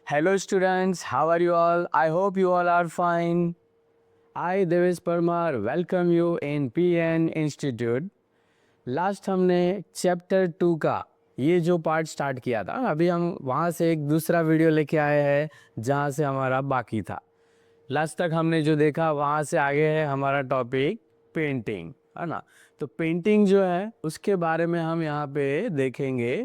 Hello students, how are you all? I hope you all are fine. I Devesh Parmar welcome you in PN Institute. Last हमने chapter 2 का ये जो part start किया था, अभी हम वहाँ से एक दूसरा वीडियो लेके आए हैं जहाँ से हमारा बाकी था। लास्ट तक हमने जो देखा वहाँ से आगे है हमारा टॉपिक पेंटिंग, है ना। तो पेंटिंग जो है उसके बारे में हम यहाँ पे देखेंगे।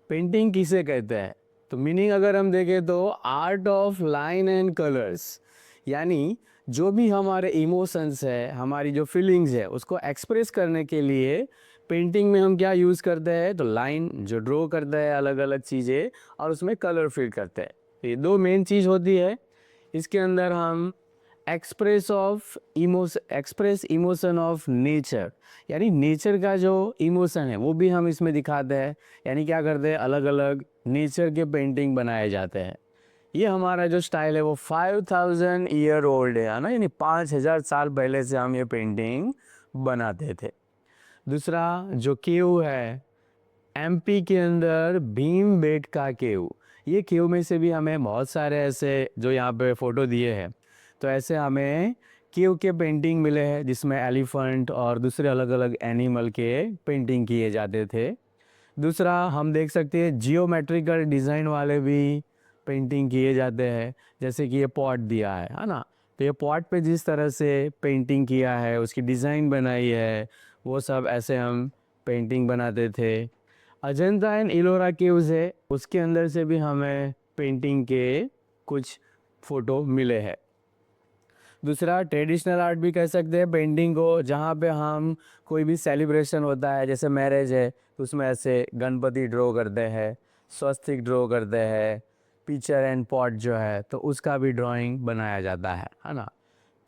पेंटिंग किसे कहते हैं? तो मीनिंग अगर हम देखें तो art of line and colours, यानी जो भी हमारे इमोशंस है, हमारी जो फीलिंग्स है, उसको एक्सप्रेस करने के लिए पेंटिंग में हम क्या यूज़ करते हैं? तो लाइन जो ड्रॉ करते हैं अलग अलग चीज़ें, और उसमें कलर फिल करते हैं। तो ये दो मेन चीज़ होती है। इसके अंदर हम एक्सप्रेस इमोशन ऑफ नेचर, यानी नेचर का जो इमोशन है वो भी हम इसमें दिखाते हैं। यानी क्या करते हैं, अलग अलग नेचर के पेंटिंग बनाए जाते हैं। ये हमारा जो स्टाइल है वो 5000 ईयर ओल्ड है ना, यानी 5000 साल पहले से हम ये पेंटिंग बनाते थे। दूसरा जो केव है, एमपी के अंदर भीम बेटका केव, ये केव में से भी हमें बहुत सारे ऐसे जो यहाँ पे फ़ोटो दिए हैं, तो ऐसे हमें केव के पेंटिंग मिले हैं जिसमें एलिफेंट और दूसरे अलग अलग एनिमल के पेंटिंग किए जाते थे। दूसरा हम देख सकते हैं जियोमेट्रिकल डिज़ाइन वाले भी पेंटिंग किए जाते हैं, जैसे कि ये पॉट दिया है ना। तो ये पॉट पे जिस तरह से पेंटिंग किया है, उसकी डिज़ाइन बनाई है, वो सब ऐसे हम पेंटिंग बनाते थे। अजंता एंड इलोरा केव्स है, उसके अंदर से भी हमें पेंटिंग के कुछ फ़ोटो मिले हैं। दूसरा ट्रेडिशनल आर्ट भी कह सकते हैं पेंटिंग को, जहाँ पे हम कोई भी सेलिब्रेशन होता है, जैसे मैरिज है तो उसमें ऐसे गणपति ड्रॉ करते हैं, स्वस्तिक ड्रॉ करते हैं, पिक्चर एंड पॉट जो है तो उसका भी ड्राइंग बनाया जाता है ना।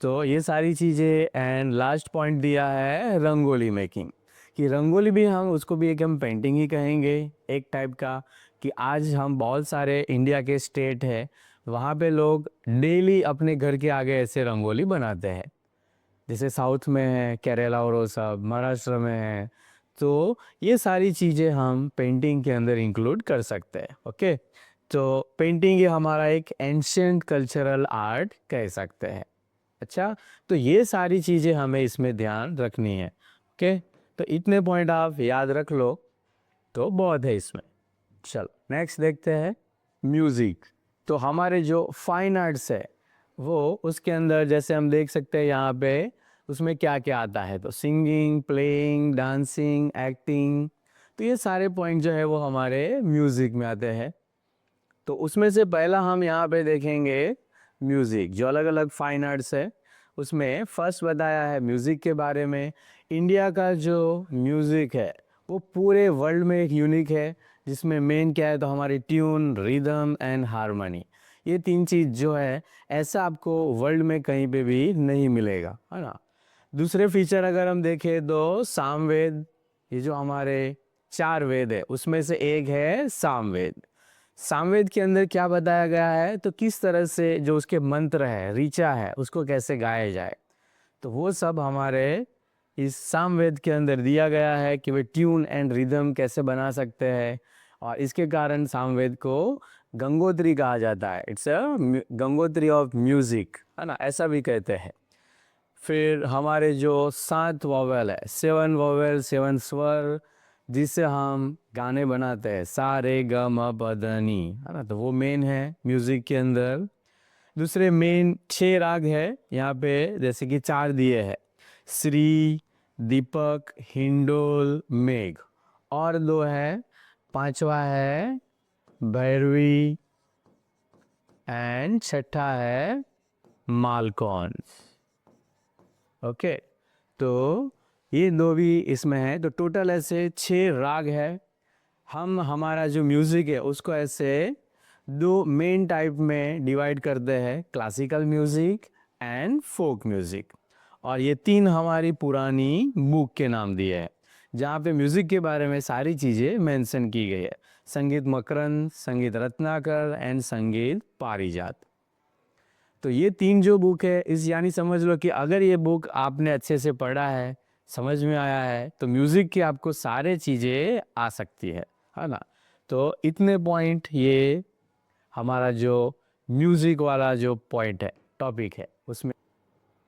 तो ये सारी चीज़ें। एंड लास्ट पॉइंट दिया है रंगोली मेकिंग, कि रंगोली भी हम उसको भी एक हम पेंटिंग ही कहेंगे एक टाइप का। कि आज हम बहुत सारे इंडिया के स्टेट है, वहाँ पे लोग डेली अपने घर के आगे ऐसे रंगोली बनाते हैं। जैसे साउथ में है केरला और वो सब, महाराष्ट्र में है। तो ये सारी चीज़ें हम पेंटिंग के अंदर इंक्लूड कर सकते हैं। ओके, तो पेंटिंग ये हमारा एक एंशियंट कल्चरल आर्ट कह सकते हैं। अच्छा, तो ये सारी चीज़ें हमें इसमें ध्यान रखनी है। ओके, तो इतने पॉइंट आप याद रख लो तो बहुत है इसमें। चलो नेक्स्ट देखते हैं म्यूज़िक। तो हमारे जो फाइन आर्ट्स है वो उसके अंदर जैसे हम देख सकते हैं यहाँ पे, उसमें क्या क्या आता है, तो सिंगिंग, प्लेइंग, डांसिंग, एक्टिंग। तो ये सारे पॉइंट जो है वो हमारे म्यूज़िक में आते हैं। तो उसमें से पहला हम यहाँ पे देखेंगे म्यूज़िक, जो अलग अलग फाइन आर्ट्स है उसमें फर्स्ट बताया है म्यूज़िक के बारे में। इंडिया का जो म्यूज़िक है वो पूरे वर्ल्ड में एक यूनिक है, जिसमें मेन क्या है तो हमारी ट्यून, रिदम एंड हारमोनी। ये तीन चीज़ जो है ऐसा आपको वर्ल्ड में कहीं पे भी नहीं मिलेगा, है ना। दूसरे फीचर अगर हम देखें तो सामवेद, ये जो हमारे चार वेद है उसमें से एक है सामवेद। सामवेद के अंदर क्या बताया गया है, तो किस तरह से जो उसके मंत्र है, ऋचा है, उसको कैसे गाया जाए, तो वो सब हमारे इस सामवेद के अंदर दिया गया है कि वे ट्यून एंड रिदम कैसे बना सकते हैं। और इसके कारण सामवेद को गंगोत्री कहा जाता है। It's a Gangotri of music, है ना, ऐसा भी कहते हैं। फिर हमारे जो 7 वॉवेल है, 7 वॉवेल 7 स्वर, जिससे हम गाने बनाते हैं, सा रे ग म प ध नी, है ना, तो वो मेन है म्यूजिक के अंदर। दूसरे मेन 6 राग है यहाँ पे, जैसे कि 4 दिए हैं, श्री, दीपक, हिंडोल, मेघ, और 2 है, पांचवा है भैरवी, एंड छठा है मालकौन। ओके, तो ये 2 भी इसमें है, तो टोटल ऐसे 6 राग है। हम हमारा जो म्यूज़िक है उसको ऐसे 2 मेन टाइप में डिवाइड करते हैं, classical music and folk music. और ये 3 हमारी पुरानी बुक के नाम दिए हैं, जहाँ पे म्यूज़िक के बारे में सारी चीज़ें मेंशन की गई है। संगीत मकरंद, संगीत रत्नाकर एंड संगीत पारिजात। तो ये 3 जो बुक है, इस यानी समझ लो कि अगर ये बुक आपने अच्छे से पढ़ा है, समझ में आया है, तो म्यूज़िक की आपको सारे चीज़ें आ सकती है ना। तो इतने पॉइंट ये हमारा जो म्यूज़िक वाला जो पॉइंट है, टॉपिक है उसमें।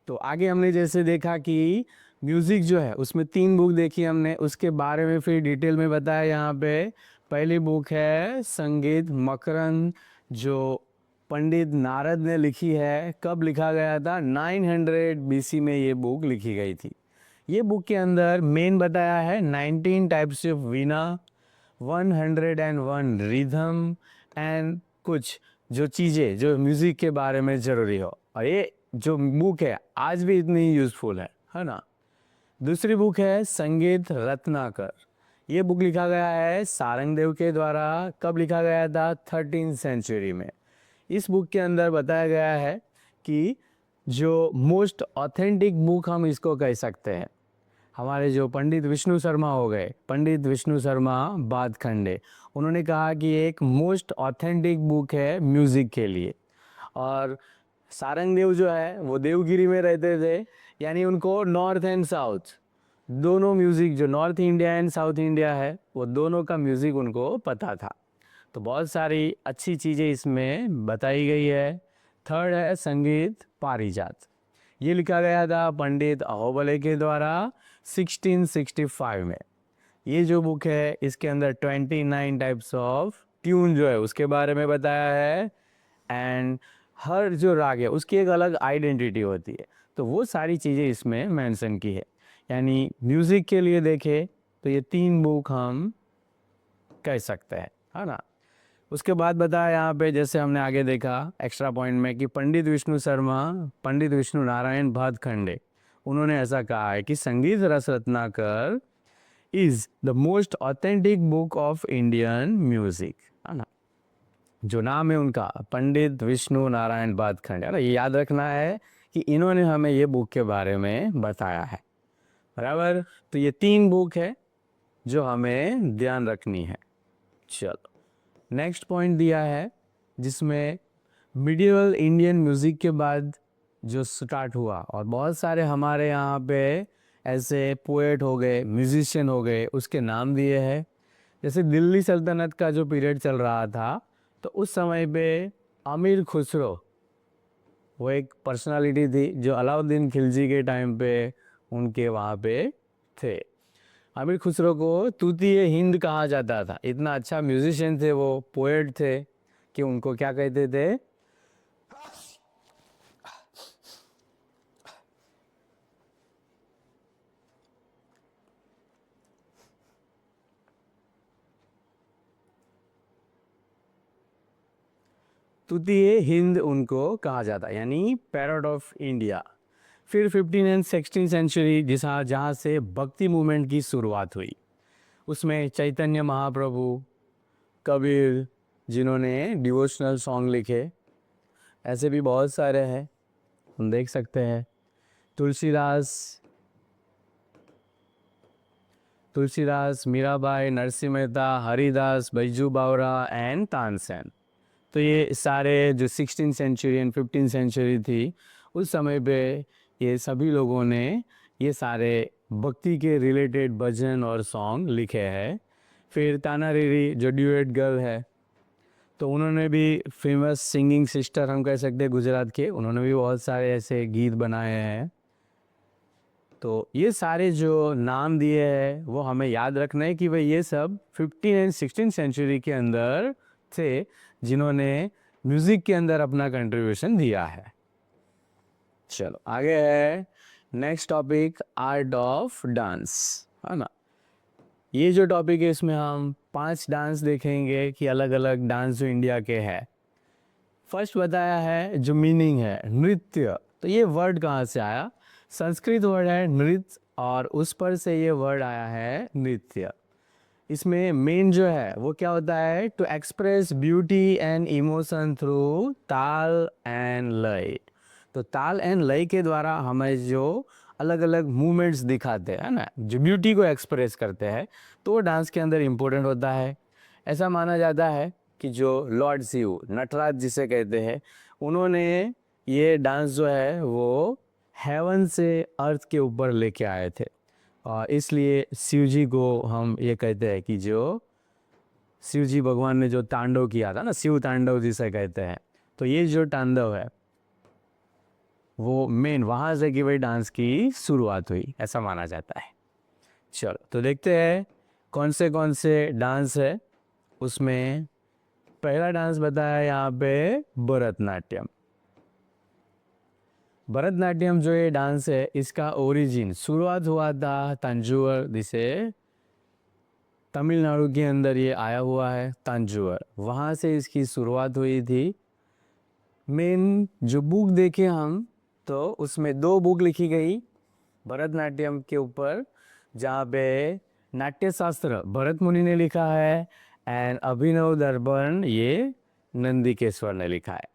तो आगे हमने जैसे देखा कि म्यूज़िक जो है उसमें 3 बुक देखी हमने, उसके बारे में फिर डिटेल में बताया यहाँ पे। पहली बुक है संगीत मकरंद, जो पंडित नारद ने लिखी है। कब लिखा गया था? 900 बीसी में ये बुक लिखी गई थी। ये बुक के अंदर मेन बताया है 19 types of Veena, 101 rhythm and कुछ जो चीज़ें जो म्यूज़िक के बारे में ज़रूरी हो। और ये जो बुक है आज भी इतनी यूज़फुल है ना। दूसरी बुक है संगीत रत्नाकर। ये बुक लिखा गया है सारंगदेव के द्वारा। कब लिखा गया था? 13th सेंचुरी में। इस बुक के अंदर बताया गया है कि जो मोस्ट ऑथेंटिक बुक हम इसको कह सकते हैं। हमारे जो पंडित विष्णु शर्मा हो गए, पंडित विष्णु शर्मा बादखंडे, उन्होंने कहा कि एक मोस्ट ऑथेंटिक बुक है म्यूज़िक के लिए। और सारंगदेव जो है वो देवगिरी में रहते थे, यानी उनको नॉर्थ एंड साउथ दोनों म्यूज़िक, जो north India and south India है, वो दोनों का म्यूज़िक उनको पता था। तो बहुत सारी अच्छी चीज़ें इसमें बताई गई है। थर्ड है संगीत पारिजात। ये लिखा गया था पंडित अहोबले के द्वारा 1665 में। ये जो बुक है इसके अंदर 29 टाइप्स ऑफ ट्यून जो है उसके बारे में बताया है। एंड हर जो राग है उसकी एक अलग आइडेंटिटी होती है, तो वो सारी चीज़ें इसमें मेंशन की है। यानी म्यूज़िक के लिए देखें तो ये 3 बुक हम कह सकते हैं, है ना। उसके बाद बताया यहाँ पे, जैसे हमने आगे देखा एक्स्ट्रा पॉइंट में, कि पंडित विष्णु शर्मा, पंडित विष्णु नारायण भातखंडे, उन्होंने ऐसा कहा है कि संगीत रस Ratnakar is the most authentic book of Indian music, है ना। जो नाम है उनका पंडित विष्णु नारायण भातखंडे, है ना। ये याद रखना है कि इन्होंने हमें ये बुक के बारे में बताया है, बराबर। तो ये 3 बुक है जो हमें ध्यान रखनी है। चलो नेक्स्ट पॉइंट दिया है जिसमें मिडिवल इंडियन म्यूज़िक के बाद जो स्टार्ट हुआ, और बहुत सारे हमारे यहाँ पे ऐसे पोएट हो गए, म्यूजिशियन हो गए, उसके नाम दिए हैं। जैसे दिल्ली सल्तनत का जो पीरियड चल रहा था, तो उस समय पे अमीर खुसरो, वो एक पर्सनालिटी थी जो अलाउद्दीन खिलजी के टाइम पे उनके वहाँ पे थे। अमीर खुसरो को तूती हिंद कहा जाता था। इतना अच्छा म्यूजिशियन थे वो, पोएट थे, कि उनको क्या कहते थे? तूती हिंद उनको कहा जाता, यानी पैरट ऑफ इंडिया। फिर 15 एंड 16 सेंचुरी जहाँ से भक्ति मूवमेंट की शुरुआत हुई, उसमें चैतन्य महाप्रभु, कबीर, जिन्होंने डिवोशनल सॉन्ग लिखे, ऐसे भी बहुत सारे हैं, हम देख सकते हैं। तुलसीदास, मीराबाई, नरसिंह मेहता, हरिदास, बैजू बावरा एंड तानसेन। तो ये सारे जो 16 सेंचुरी एंड 15 सेंचुरी थी, उस समय पे ये सभी लोगों ने ये सारे भक्ति के रिलेटेड भजन और सॉन्ग लिखे हैं। फिर ताना रेरी जो ड्यूएट गर्ल है, तो उन्होंने भी फेमस सिंगिंग सिस्टर हम कह सकते हैं गुजरात के, उन्होंने भी बहुत सारे ऐसे गीत बनाए हैं। तो ये सारे जो नाम दिए हैं वो हमें याद रखना है कि भाई ये सब 15 एंड 16 सेंचुरी के अंदर थे जिन्होंने म्यूज़िक के अंदर अपना कंट्रीब्यूशन दिया है। चलो आगे है next topic, art of dance, है ना। ये जो टॉपिक है इसमें हम 5 डांस देखेंगे कि अलग अलग डांस जो इंडिया के हैं। फर्स्ट बताया है जो मीनिंग है नृत्य, तो ये वर्ड कहाँ से आया? संस्कृत वर्ड है नृत्य, और उस पर से ये वर्ड आया है नृत्य। इसमें मेन जो है वो क्या होता है? To express beauty and emotion through taal and laya. तो ताल एंड लय के द्वारा हमें जो अलग अलग मूवमेंट्स दिखाते हैं ना, जो ब्यूटी को एक्सप्रेस करते हैं, तो वो डांस के अंदर इम्पोर्टेंट होता है। ऐसा माना जाता है कि जो लॉर्ड शिव, नटराज जिसे कहते हैं, उन्होंने ये डांस जो है वो हेवन से अर्थ के ऊपर लेके आए थे, और इसलिए शिव जी को हम ये कहते हैं कि जो शिव जी भगवान ने जो तांडव किया था ना, शिव तांडव जिसे कहते हैं, तो ये जो तांडव है वो मेन वहाँ से कि भाई डांस की शुरुआत हुई, ऐसा माना जाता है। चलो तो देखते हैं कौन से डांस है उसमें। पहला डांस बताया यहाँ पे भरतनाट्यम। भरतनाट्यम जो ये डांस है इसका ओरिजिन शुरुआत हुआ था तंजौर, जिसे तमिलनाडु के अंदर ये आया हुआ है, तंजौर, वहाँ से इसकी शुरुआत हुई थी। मेन जो बुक देखे हम तो उसमें दो बुक लिखी गई भरतनाट्यम के ऊपर, जहाँ पे नाट्य शास्त्र भरत मुनि ने लिखा है एंड अभिनव दर्पण ये नंदिकेश्वर ने लिखा है।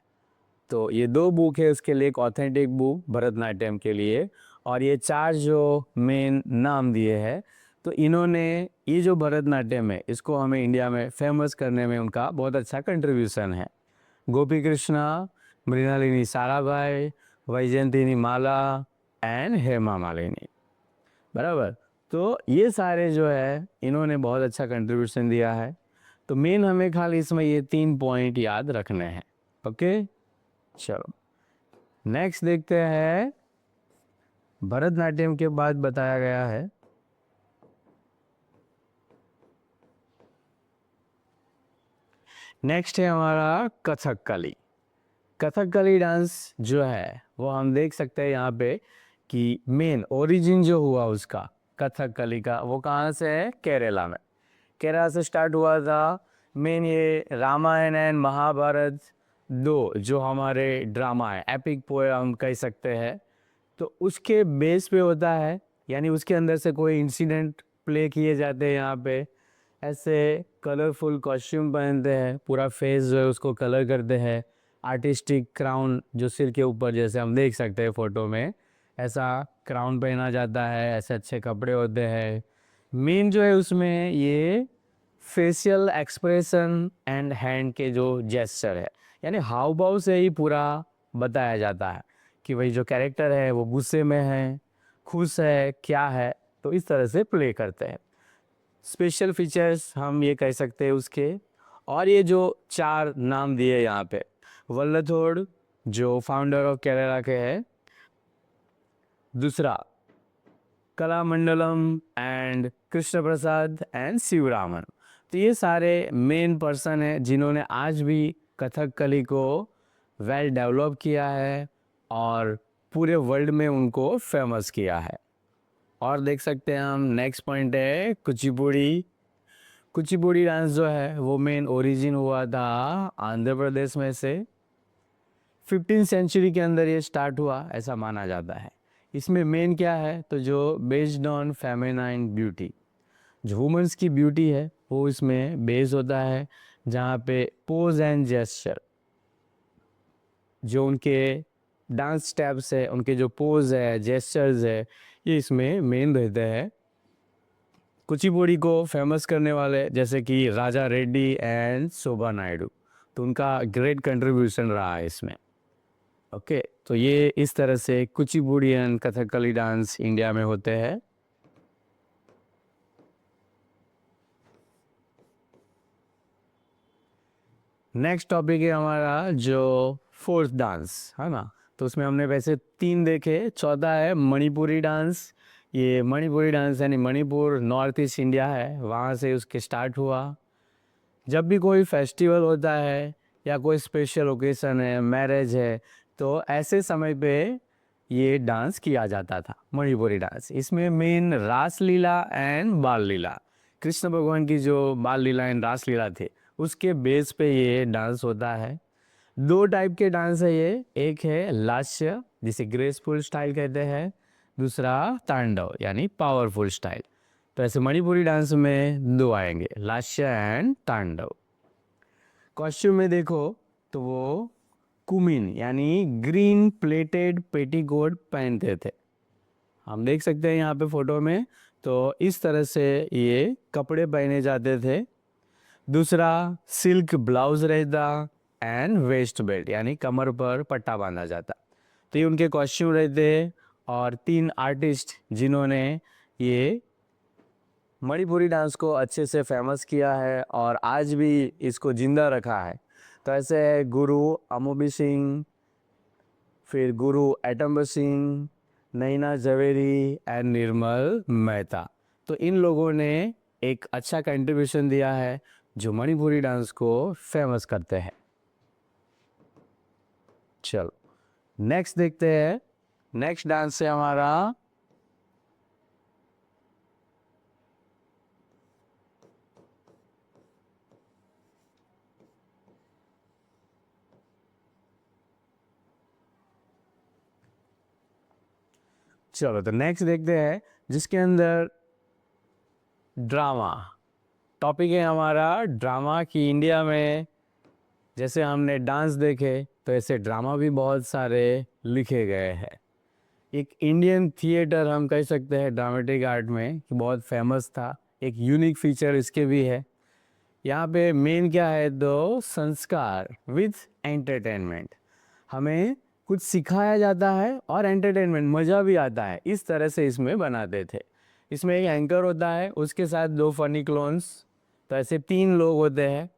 तो ये दो बुक है उसके लिए, एक ऑथेंटिक बुक भरतनाट्यम के लिए, और ये चार जो मेन नाम दिए हैं। तो इन्होंने ये जो भरतनाट्यम है इसको हमें इंडिया में फेमस करने में उनका बहुत अच्छा कंट्रीब्यूशन है। गोपी कृष्णा, मृणालिनी साराभाई, वैजयंतिनी माला एंड हेमा मालिनी, बराबर। तो ये सारे जो है इन्होंने बहुत अच्छा कंट्रीब्यूशन दिया है। तो मेन हमें खाली इसमें ये 3 पॉइंट याद रखने हैं। ओके, चलो नेक्स्ट देखते हैं। भरतनाट्यम के बाद बताया गया है नेक्स्ट है हमारा कथकली। कथकली डांस जो है वो हम देख सकते हैं यहाँ पे कि मेन ओरिजिन जो हुआ उसका कथकली का वो कहाँ से है, केरला में। केरला से स्टार्ट हुआ था। मेन ये रामायण एंड महाभारत दो जो हमारे ड्रामा है, एपिक पोएम हम कह सकते हैं, तो उसके बेस पे होता है। यानी उसके अंदर से कोई इंसिडेंट प्ले किए जाते हैं यहाँ पे। ऐसे कलरफुल कॉस्ट्यूम पहनते हैं, पूरा फेस जो है उसको कलर करते हैं। आर्टिस्टिक क्राउन जो सिर के ऊपर जैसे हम देख सकते हैं फोटो में, ऐसा क्राउन पहना जाता है, ऐसे अच्छे कपड़े होते हैं। मेन जो है उसमें ये फेशियल एक्सप्रेशन एंड हैंड के जो जेस्चर है, यानी हाव भाव से ही पूरा बताया जाता है कि भाई जो कैरेक्टर है वो गुस्से में है, खुश है, क्या है। तो इस तरह से प्ले करते हैं। स्पेशल फीचर्स हम ये कह सकते हैं उसके। और ये जो चार नाम दिए यहाँ पे, वल्लथोड़ जो फाउंडर ऑफ केरला के हैं, दूसरा कलामंडलम एंड कृष्ण प्रसाद एंड शिवरामन। तो ये सारे मेन पर्सन हैं जिन्होंने आज भी कथकली को वेल डेवलप किया है और पूरे वर्ल्ड में उनको फेमस किया है। और देख सकते हैं हम नेक्स्ट पॉइंट है कुचिपुड़ी। कुचिपुड़ी डांस जो है वो मेन ओरिजिन हुआ था आंध्र प्रदेश में से। 15th सेंचुरी के अंदर ये स्टार्ट हुआ ऐसा माना जाता है। इसमें मेन क्या है तो जो बेस्ड ऑन फेमिनाइन ब्यूटी, जो वुमेंस की ब्यूटी है वो इसमें बेस होता है, जहाँ पे पोज एंड जेस्चर, जो उनके डांस स्टेप्स है, उनके जो पोज है, जेस्चर्स है, ये इसमें मेन रहते हैं। कुचिपुड़ी को फेमस करने वाले जैसे कि राजा रेड्डी एंड शोभा नायडू, तो उनका ग्रेट कंट्रीब्यूशन रहा है इसमें। ओके, तो ये इस तरह से Kuchipudi and Kathakali dance India में होते हैं। नेक्स्ट टॉपिक है हमारा जो फोर्थ डांस है ना, तो उसमें हमने वैसे 3 देखे, चौथा है मणिपुरी डांस। ये मणिपुरी डांस यानी मणिपुर नॉर्थ ईस्ट इंडिया है, वहाँ से उसके स्टार्ट हुआ। जब भी कोई फेस्टिवल होता है या कोई स्पेशल ओकेशन है, मैरिज है, तो ऐसे समय पे ये डांस किया जाता था, मणिपुरी डांस। इसमें मेन रास लीला एंड बाल लीला, कृष्ण भगवान की जो बाल लीला एंड रास लीला थे उसके बेस पे ये डांस होता है। 2 टाइप के डांस है ये, एक है लास्य जिसे ग्रेसफुल स्टाइल कहते हैं, दूसरा तांडव यानी पावरफुल स्टाइल। तो ऐसे मणिपुरी डांस में 2 आएंगे, लास्य एंड तांडव। कॉस्ट्यूम में देखो तो वो कुमिन यानी ग्रीन प्लेटेड पेटीकोट पहनते थे, हम देख सकते हैं यहाँ पे फोटो में। तो इस तरह से ये कपड़े पहने जाते थे। दूसरा सिल्क ब्लाउज रहता एंड वेस्ट बेल्ट यानी कमर पर पट्टा बांधा जाता। तो ये उनके कॉस्ट्यूम रहते। और 3 आर्टिस्ट जिन्होंने ये मणिपुरी डांस को अच्छे से फेमस किया है और आज भी इसको जिंदा रखा है। तो ऐसे है गुरु अमोबी सिंह, फिर गुरु एटम्बर सिंह, नैना जवेरी एंड निर्मल मेहता। तो इन लोगों ने एक अच्छा कंट्रीब्यूशन दिया है जो मणिपुरी डांस को फेमस करते हैं। चलो नेक्स्ट देखते हैं। नेक्स्ट डांस है हमारा चलो तो नेक्स्ट देखते हैं जिसके अंदर ड्रामा टॉपिक है हमारा। ड्रामा की इंडिया में जैसे हमने डांस देखे तो ऐसे ड्रामा भी बहुत सारे लिखे गए हैं। एक इंडियन थिएटर हम कह सकते हैं ड्रामेटिक आर्ट में कि बहुत फेमस था। एक यूनिक फीचर इसके भी है। यहाँ पे मेन क्या है तो संस्कार विथ एंटरटेनमेंट। हमें कुछ सिखाया जाता है और एंटरटेनमेंट मज़ा भी आता है, इस तरह से इसमें बनाते थे। इसमें एक एंकर होता है, उसके साथ 2 फनी क्लोन्स, तो ऐसे 3 लोग होते हैं।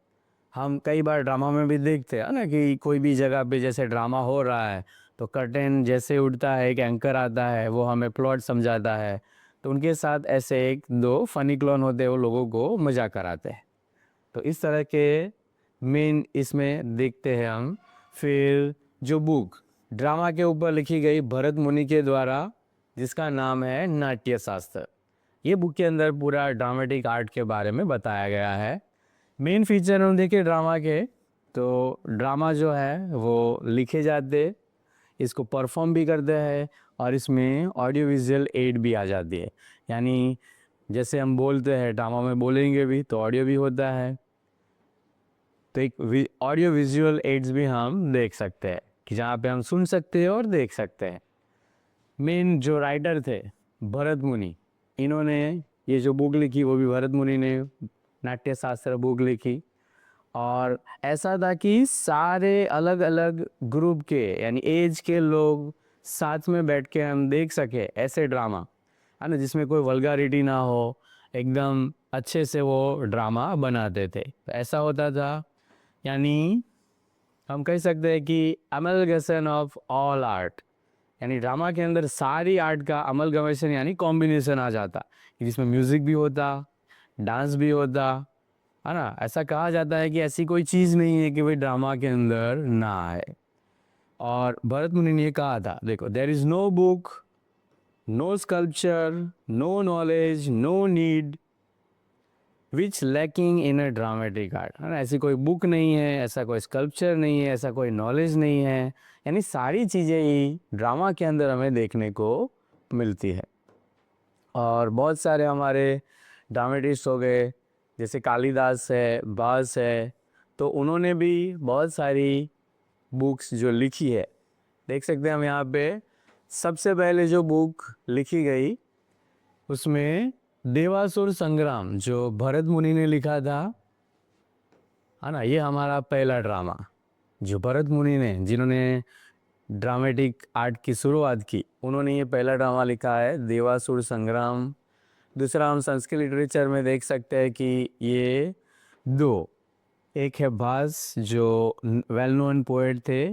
हम कई बार ड्रामा में भी देखते हैं ना कि कोई भी जगह पे जैसे ड्रामा हो रहा है तो कर्टेन जैसे उठता है, एक एंकर आता है, वो हमें प्लॉट समझाता है। तो उनके साथ ऐसे 1-2 फनी क्लोन होते हैं, वो लोगों को मजा कराते हैं। तो इस तरह के मेन इसमें देखते हैं हम। फिर जो बुक ड्रामा के ऊपर लिखी गई भरत मुनि के द्वारा, जिसका नाम है नाट्य शास्त्र। ये बुक के अंदर पूरा ड्रामेटिक आर्ट के बारे में बताया गया है। मेन फीचर हम देखें ड्रामा के तो ड्रामा जो है वो लिखे जाते, इसको परफॉर्म भी करते हैं और इसमें ऑडियो विजुअल एड भी आ जाती है। यानी जैसे हम बोलते हैं ड्रामा में बोलेंगे भी तो ऑडियो भी होता है। तो एक ऑडियो विजुअल एड्स भी हम देख सकते हैं कि जहाँ पे हम सुन सकते हैं और देख सकते हैं। मेन जो राइटर थे भरत मुनि, इन्होंने ये जो बुक लिखी वो भी भरत मुनि ने नाट्य शास्त्र बुक लिखी। और ऐसा था कि सारे अलग अलग ग्रुप के यानी एज के लोग साथ में बैठ के हम देख सके ऐसे ड्रामा, है ना, जिसमें कोई वल्गारिटी ना हो, एकदम अच्छे से वो ड्रामा बनाते थे। तो ऐसा होता था, यानी हम कह सकते हैं कि अमलगेशन ऑफ ऑल आर्ट, यानी ड्रामा के अंदर सारी आर्ट का अमलगमेशन यानी कॉम्बिनेशन आ जाता, जिसमें म्यूज़िक भी होता, डांस भी होता, है ना। ऐसा कहा जाता है कि ऐसी कोई चीज़ नहीं है कि भाई ड्रामा के अंदर ना आए। और भरत मुनि ने ये कहा था, देखो, there is no book, no sculpture, no knowledge, no need which lacking in a dramatic art, है ना। ऐसी कोई बुक नहीं है, ऐसा कोई स्कल्पचर नहीं है, ऐसा कोई नॉलेज नहीं है, यानी सारी चीज़ें ही ड्रामा के अंदर हमें देखने को मिलती है। और बहुत सारे हमारे ड्रामेटिस्ट हो गए, जैसे कालिदास है, भास है, तो उन्होंने भी बहुत सारी बुक्स जो लिखी है, देख सकते हैं हम यहाँ पे। सबसे पहले जो बुक लिखी गई उसमें देवासुर संग्राम जो भरत मुनि ने लिखा था, है ना, ये हमारा पहला ड्रामा जो भरत मुनि ने, जिन्होंने ड्रामेटिक आर्ट की शुरुआत की, उन्होंने ये पहला ड्रामा लिखा है देवासुर संग्राम। दूसरा हम संस्कृत लिटरेचर में देख सकते हैं कि ये 2, एक है भास जो वेल नोन पोएट थे,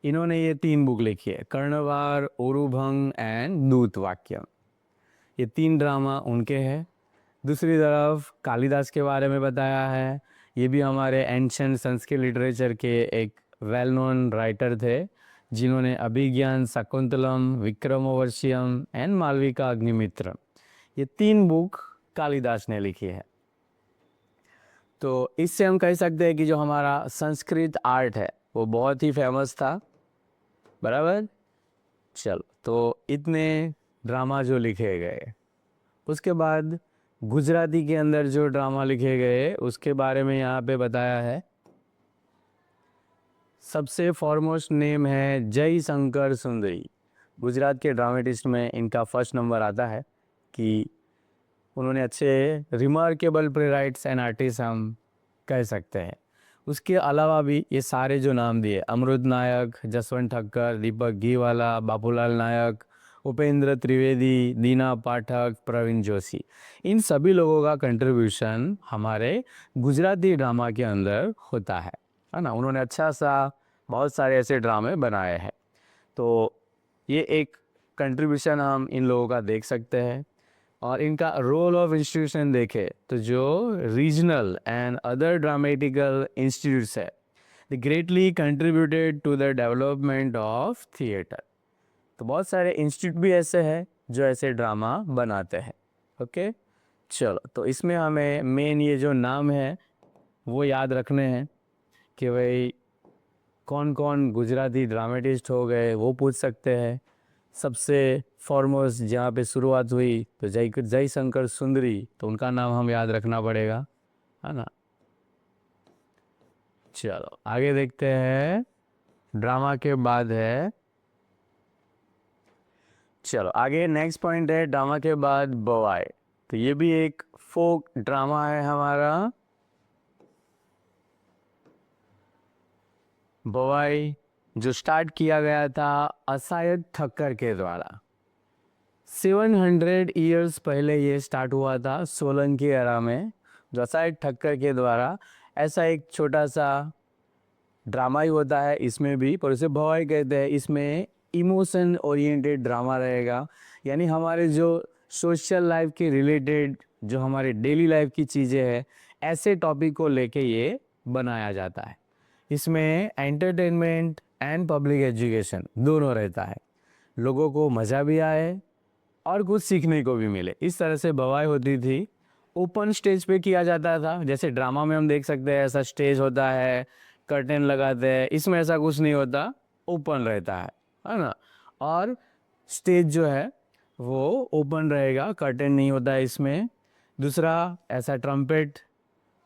इन्होंने ये 3 बुक लिखी है, कर्णवार, ओरुभंग एंड दूत वाक्यम। ये 3 ड्रामा उनके हैं। दूसरी तरफ कालिदास के बारे में बताया है, ये भी हमारे एंशंट संस्कृत लिटरेचर के एक वेल नोन राइटर थे, जिन्होंने अभिज्ञान शाकुंतलम, विक्रमोर्वशीयम एंड मालविका अग्निमित्र, ये 3 बुक कालिदास ने लिखी है। तो इससे हम कह सकते हैं कि जो हमारा संस्कृत आर्ट है वो बहुत ही फेमस था, बराबर। चलो, तो इतने ड्रामा जो लिखे गए, उसके बाद गुजराती के अंदर जो ड्रामा लिखे गए उसके बारे में यहाँ पे बताया है। सबसे फॉरमोस्ट नेम है जय शंकर सुंदरी। गुजरात के ड्रामेटिस्ट में इनका फर्स्ट नंबर आता है कि उन्होंने अच्छे रिमार्केबल प्लेराइट्स एंड आर्टिस्ट हम कह सकते हैं। उसके अलावा भी ये सारे जो नाम दिए, अमृत नायक, जसवंत ठक्कर, दीपक घीवाला, बाबूलाल नायक, उपेंद्र त्रिवेदी, दीना पाठक, प्रवीण जोशी, इन सभी लोगों का कंट्रीब्यूशन हमारे गुजराती ड्रामा के अंदर होता है ना। उन्होंने अच्छा सा बहुत सारे ऐसे ड्रामे बनाए हैं। तो ये एक कंट्रीब्यूशन हम इन लोगों का देख सकते हैं। और इनका रोल ऑफ इंस्टीट्यूशन देखें तो जो regional and other dramatical institutes है, they greatly contributed to the development of theatre. तो बहुत सारे इंस्टीट्यूट भी ऐसे हैं जो ऐसे ड्रामा बनाते हैं। ओके, चलो, तो इसमें हमें मेन ये जो नाम है वो याद रखने हैं कि भाई कौन कौन गुजराती ड्रामेटिस्ट हो गए वो पूछ सकते हैं। सबसे फॉरमोस्ट जहाँ पे शुरुआत हुई तो जयशंकर सुंदरी, तो उनका नाम हम याद रखना पड़ेगा, है ना। चलो आगे देखते हैं। ड्रामा के बाद है, चलो आगे नेक्स्ट पॉइंट है ड्रामा के बाद बवाई। तो ये भी एक फोक ड्रामा है हमारा। बवाई जो स्टार्ट किया गया था असायद ठक्कर के द्वारा। 700 ईयर्स पहले ये स्टार्ट हुआ था सोलंकी एरा में, जो असायद ठक्कर के द्वारा। ऐसा एक छोटा सा ड्रामा ही होता है इसमें भी, पर उसे भवाई कहते हैं। इसमें इमोशन ओरिएंटेड ड्रामा रहेगा, यानी हमारे जो सोशल लाइफ के रिलेटेड जो हमारे डेली लाइफ की चीज़ें हैं, ऐसे टॉपिक को लेके ये बनाया जाता है। इसमें एंटरटेनमेंट एंड पब्लिक एजुकेशन दोनों रहता है, लोगों को मज़ा भी आए और कुछ सीखने को भी मिले, इस तरह से बवाई होती थी। ओपन स्टेज पे किया जाता था, जैसे ड्रामा में हम देख सकते हैं ऐसा स्टेज होता है, कर्टेन लगाते हैं। इसमें ऐसा कुछ नहीं होता, ओपन रहता है ना। और स्टेज जो है वो ओपन रहेगा, कर्टेन नहीं होता है इसमें। दूसरा, ऐसा ट्रम्पेट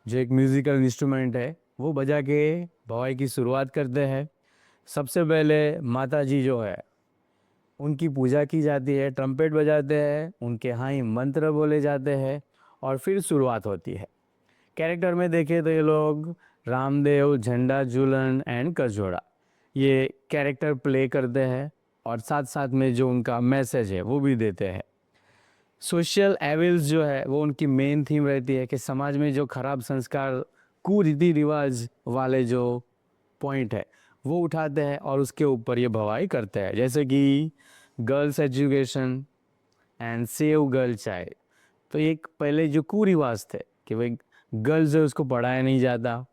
जो एक म्यूज़िकल इंस्ट्रूमेंट है वो बजा के बवाई की शुरुआत करते हैं। सबसे पहले माता जी जो है उनकी पूजा की जाती है, ट्रम्पेट बजाते हैं, उनके यहाँ ही मंत्र बोले जाते हैं और फिर शुरुआत होती है। कैरेक्टर में देखें तो ये लोग रामदेव, झंडा झूलन एंड कजोड़ा, ये कैरेक्टर प्ले करते हैं और साथ साथ में जो उनका मैसेज है वो भी देते हैं। सोशल एविल्स जो है वो उनकी मेन थीम रहती है कि समाज में जो खराब संस्कार, कुरीति रिवाज वाले जो पॉइंट है वो उठाते हैं और उसके ऊपर ये भवाई करते हैं। जैसे कि girls education and save girl child. तो एक पहले जो कुरिवाज थे कि भाई गर्ल्स है उसको पढ़ाया नहीं जाता,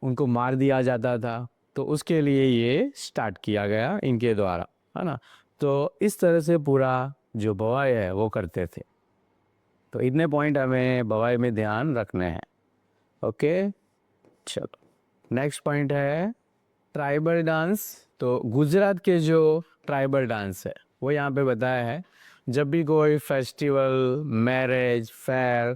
उनको मार दिया जाता था, तो उसके लिए ये स्टार्ट किया गया इनके द्वारा, है ना। तो इस तरह से पूरा जो बवाई है वो करते थे। तो इतने पॉइंट हमें बवाई में ध्यान रखने हैं। ओके, चलो नेक्स्ट पॉइंट है ट्राइबल डांस। तो गुजरात के जो ट्राइबल डांस है वो यहाँ पे बताया है। जब भी कोई फेस्टिवल, मैरिज, फेयर,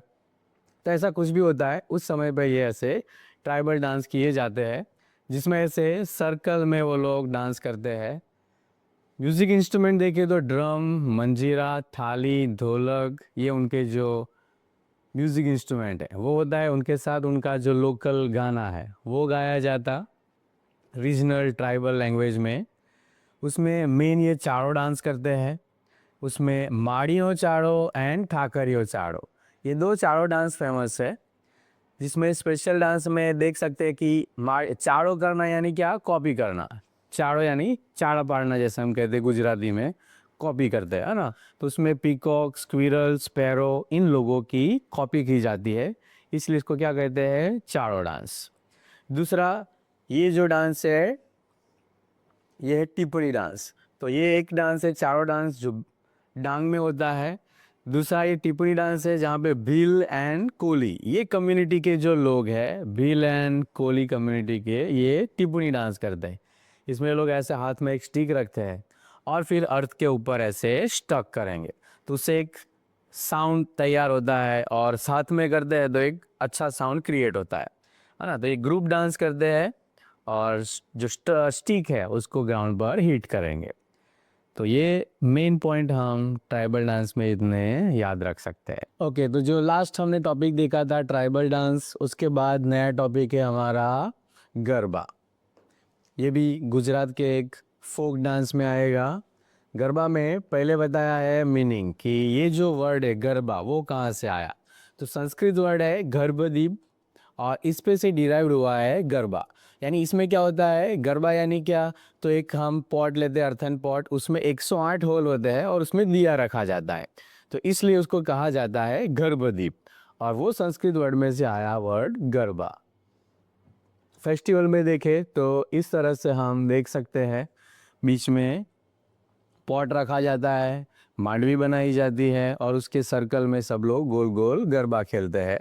तो ऐसा कुछ भी होता है उस समय पे ये ऐसे ट्राइबल डांस किए जाते हैं, जिसमें ऐसे सर्कल में वो लोग डांस करते हैं। म्यूज़िक इंस्ट्रूमेंट देखें तो ड्रम, मंजीरा, थाली, ढोलक, ये उनके जो म्यूज़िक इंस्ट्रूमेंट है वो होता है। उनके साथ उनका जो लोकल गाना है वो गाया जाता रीजनल ट्राइबल लैंग्वेज में। उसमें मेन ये चारों डांस करते हैं। उसमें माड़ियों चाड़ो एंड ठाकरियों चाड़ो, ये दो चारों डांस फेमस है। जिसमें स्पेशल डांस में देख सकते हैं कि चाड़ो करना यानी क्या, कॉपी करना। चाड़ो यानी चाड़ा पाड़ना, जैसे हम कहते हैं गुजराती में, कॉपी करते हैं, है ना। तो उसमें पीकॉक, स्क्विरल, स्पैरो, इन लोगों की कॉपी की जाती है, इसलिए इसको क्या कहते हैं, चाड़ो डांस। दूसरा, ये जो डांस है ये है टिप्पणी डांस। तो ये एक डांस है, चारों डांस जो डांग में होता है। दूसरा ये टिप्पणी डांस है जहाँ पे भील एंड कोली, ये कम्युनिटी के जो लोग हैं, भील एंड कोली कम्युनिटी के, ये टिप्पणी डांस करते हैं। इसमें लोग ऐसे हाथ में एक स्टिक रखते हैं और फिर अर्थ के ऊपर ऐसे स्टक करेंगे, तो उससे एक साउंड तैयार होता है और साथ में करते हैं तो एक अच्छा साउंड क्रिएट होता है ना। तो ये ग्रुप डांस करते हैं और जो स्टिक है उसको ग्राउंड पर हिट करेंगे। तो ये मेन पॉइंट हम ट्राइबल डांस में इतने याद रख सकते हैं। ओके, तो जो लास्ट हमने टॉपिक देखा था ट्राइबल डांस, उसके बाद नया टॉपिक है हमारा गरबा। ये भी गुजरात के एक फोक डांस में आएगा। गरबा में पहले बताया है मीनिंग कि ये जो वर्ड है गरबा वो कहाँ से आया। तो संस्कृत वर्ड है गर्भदीप और इस पे से डिराइव्ड हुआ है गरबा। यानी इसमें क्या होता है गरबा यानी क्या, तो एक हम पॉट लेते हैं अर्थन पॉट, उसमें 108 होल होते हैं और उसमें दिया रखा जाता है, तो इसलिए उसको कहा जाता है गर्भदीप और वो संस्कृत वर्ड में से आया वर्ड गरबा। फेस्टिवल में देखें तो इस तरह से हम देख सकते हैं बीच में पॉट रखा जाता है, मांडवी बनाई जाती है और उसके सर्कल में सब लोग गोल गोल गरबा खेलते हैं।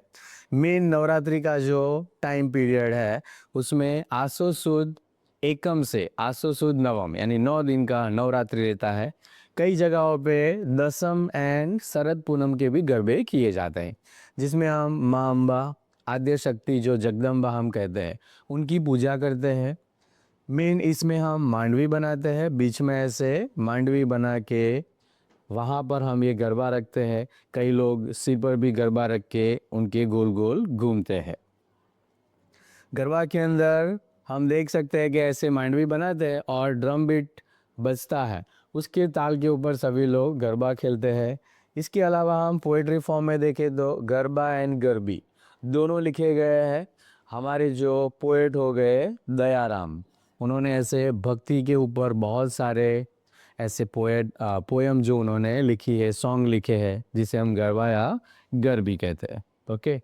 मेन नवरात्रि का जो टाइम पीरियड है उसमें आसो सुद एकम से आसो सुद नवम यानी 9 दिन का नवरात्रि रहता है। कई जगहों पे दसम एंड शरद पूनम के भी गरबे किए जाते हैं, जिसमें हम माँ अम्बा आद्य शक्ति जो जगदम्बा हम कहते हैं उनकी पूजा करते हैं। मेन इसमें हम मांडवी बनाते हैं, बीच में ऐसे मांडवी बना के वहाँ पर हम ये गरबा रखते हैं। कई लोग सिर पर भी गरबा रख के उनके गोल गोल घूमते हैं। गरबा के अंदर हम देख सकते हैं कि ऐसे मांडवी बनाते हैं और ड्रम बीट बजता है, उसके ताल के ऊपर सभी लोग गरबा खेलते हैं। इसके अलावा हम पोएट्री फॉर्म में देखें तो गरबा एंड गरबी दोनों लिखे गए हैं। हमारे जो पोएट हो गए दयाराम, उन्होंने ऐसे भक्ति के ऊपर बहुत सारे ऐसे पोएम जो उन्होंने लिखी है, सॉन्ग लिखे हैं जिसे हम गरबा या गरबी कहते हैं। ओके,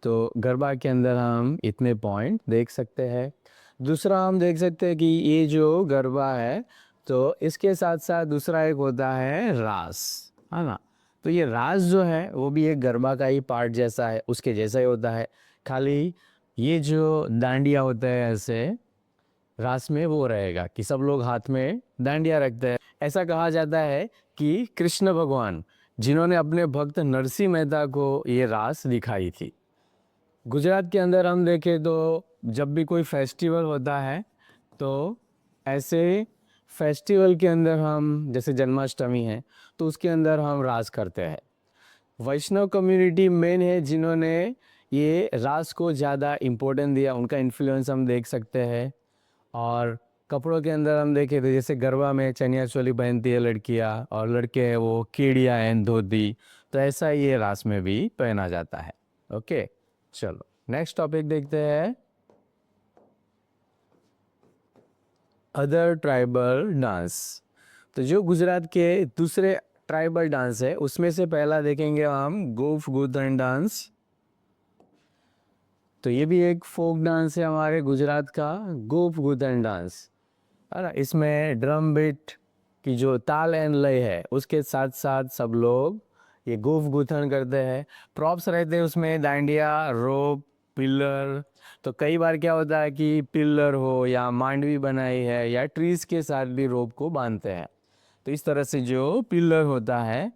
तो गरबा के अंदर हम इतने पॉइंट देख सकते हैं। दूसरा हम देख सकते हैं कि ये जो गरबा है तो इसके साथ साथ दूसरा एक होता है रास, है ना। तो ये रास जो है वो भी एक गरबा का ही पार्ट जैसा है, उसके जैसा ही होता है, खाली ये जो डांडिया होता है ऐसे रास में वो रहेगा कि सब लोग हाथ में डांडिया रखते हैं। ऐसा कहा जाता है कि कृष्ण भगवान जिन्होंने अपने भक्त नरसिंह मेहता को ये रास दिखाई थी। गुजरात के अंदर हम देखें तो जब भी कोई फेस्टिवल होता है तो ऐसे फेस्टिवल के अंदर हम जैसे जन्माष्टमी है तो उसके अंदर हम रास करते हैं। वैष्णव कम्युनिटी मेन है जिन्होंने ये रास को ज़्यादा इम्पोर्टेंस दिया, उनका इन्फ्लुएंस हम देख सकते हैं। और कपड़ों के अंदर हम देखें तो जैसे गरबा में चनिया चोली पहनती है लड़कियां और लड़के हैं वो केड़िया एंड धोती, तो ऐसा ही ये रास में भी पहना जाता है। ओके, चलो नेक्स्ट टॉपिक देखते हैं, अदर ट्राइबल डांस। तो जो गुजरात के दूसरे ट्राइबल डांस है उसमें से पहला देखेंगे हम गोफ गोधन डांस। तो ये भी एक फोक डांस है हमारे गुजरात का, गोफ गोधन डांस, है ना। इसमें ड्रम बीट की जो ताल एंड लय है उसके साथ साथ सब लोग ये गोफ गुथन करते हैं। प्रॉप्स रहते हैं उसमें डांडिया, रोप, पिल्लर। तो कई बार क्या होता है कि पिल्लर हो या मांडवी बनाई है या ट्रीज के साथ भी रोप को बांधते हैं। तो इस तरह से जो पिल्लर होता है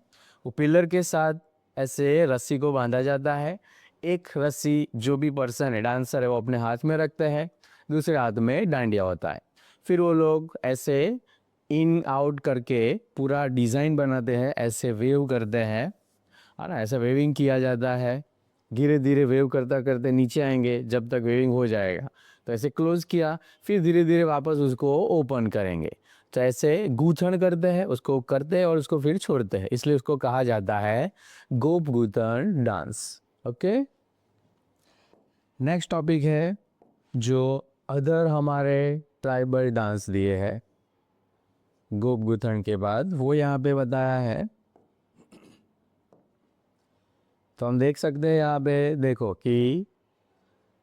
वो पिल्लर के साथ ऐसे रस्सी को बांधा जाता है। एक रस्सी जो भी पर्सन है डांसर है वो अपने हाथ में रखते हैं, दूसरे हाथ में डांडिया होता है। फिर वो लोग ऐसे इन आउट करके पूरा डिज़ाइन बनाते हैं, ऐसे वेव करते हैं, है ना। ऐसा वेविंग किया जाता है, धीरे धीरे वेव करता करते नीचे आएंगे जब तक वेविंग हो जाएगा। तो ऐसे क्लोज किया, फिर धीरे धीरे वापस उसको ओपन करेंगे। तो ऐसे गूथन करते हैं, उसको करते हैं और उसको फिर छोड़ते हैं, इसलिए उसको कहा जाता है गोप गूथन डांस। ओके, नेक्स्ट टॉपिक है जो अदर हमारे ट्राइबल डांस दिए हैं गोप गुथन के बाद, वो यहाँ पे बताया है। तो हम देख सकते हैं यहाँ पे देखो कि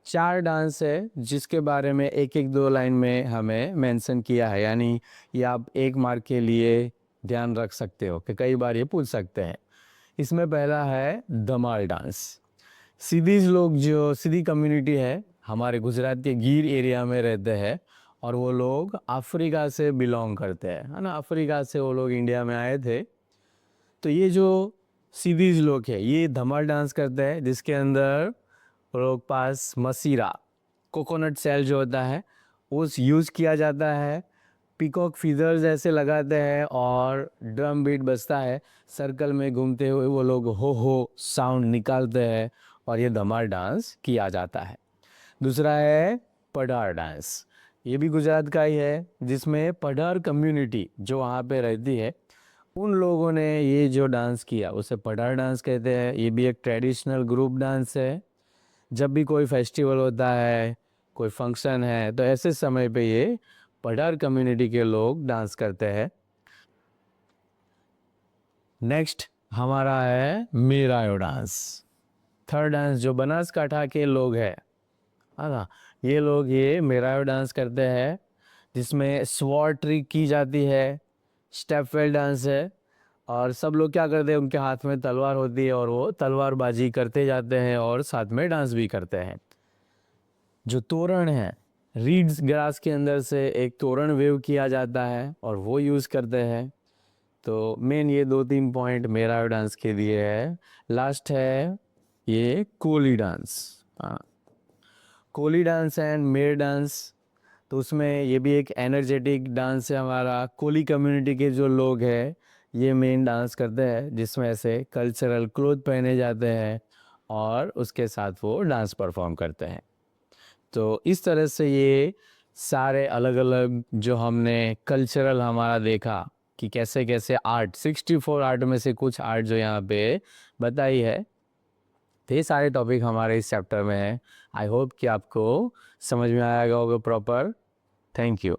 4 डांस है जिसके बारे में एक एक 2 लाइन में हमें मेंशन किया है, यानी ये आप एक मार्क के लिए ध्यान रख सकते हो कि कई बार ये पूछ सकते हैं। इसमें पहला है धमाल डांस। सिद्धीज लोग जो सिद्धी कम्युनिटी है हमारे गुजरात के गिर एरिया में रहते हैं और वो लोग अफ्रीका से बिलोंग करते हैं, है ना। अफ्रीका से वो लोग इंडिया में आए थे। तो ये जो सिद्धीज लोग है ये धमाल डांस करते हैं जिसके अंदर वो लोग पास मसीरा कोकोनट सेल जो होता है उस यूज़ किया जाता है। पीकॉक फीदर्स ऐसे लगाते हैं और ड्रम बीट बजता है, सर्कल में घूमते हुए वो लोग हो साउंड निकालते हैं और ये धमाल डांस किया जाता है। दूसरा है पढ़ार डांस, ये भी गुजरात का ही है जिसमें पढ़ार कम्युनिटी जो वहाँ पे रहती है उन लोगों ने ये जो डांस किया उसे पठार डांस कहते हैं। ये भी एक ट्रेडिशनल ग्रुप डांस है। जब भी कोई फेस्टिवल होता है, कोई फंक्शन है, तो ऐसे समय पे ये पठार कम्युनिटी के लोग डांस करते हैं। नेक्स्ट हमारा है मेरायो डांस। थर्ड डांस जो बनासकाठा के लोग हैं, है ना, ये लोग ये मेरायो डांस करते हैं, जिसमें स्वॉर्ड ट्रिक की जाती है, स्टेप वेल डांस है, और सब लोग क्या करते हैं, उनके हाथ में तलवार होती है और वो तलवारबाजी करते जाते हैं और साथ में डांस भी करते हैं। जो तोरण है, रीड्स ग्रास के अंदर से एक तोरण वेव किया जाता है और वो यूज़ करते हैं। तो मेन ये 2-3 पॉइंट मेरायो डांस के दिए है। लास्ट है ये कोली डांस। हाँ, कोली डांस एंड मेर डांस, तो उसमें ये भी एक एनर्जेटिक डांस है हमारा। कोली कम्युनिटी के जो लोग हैं ये मेन डांस करते हैं, जिसमें ऐसे कल्चरल क्लोथ पहने जाते हैं और उसके साथ वो डांस परफॉर्म करते हैं। तो इस तरह से ये सारे अलग अलग जो हमने कल्चरल हमारा देखा कि कैसे कैसे आर्ट, 64 आर्ट में से कुछ आर्ट जो यहाँ पे बताई है, तो ये सारे टॉपिक हमारे इस चैप्टर में है। आई होप कि आपको समझ में आएगा होगा प्रॉपर। Thank you.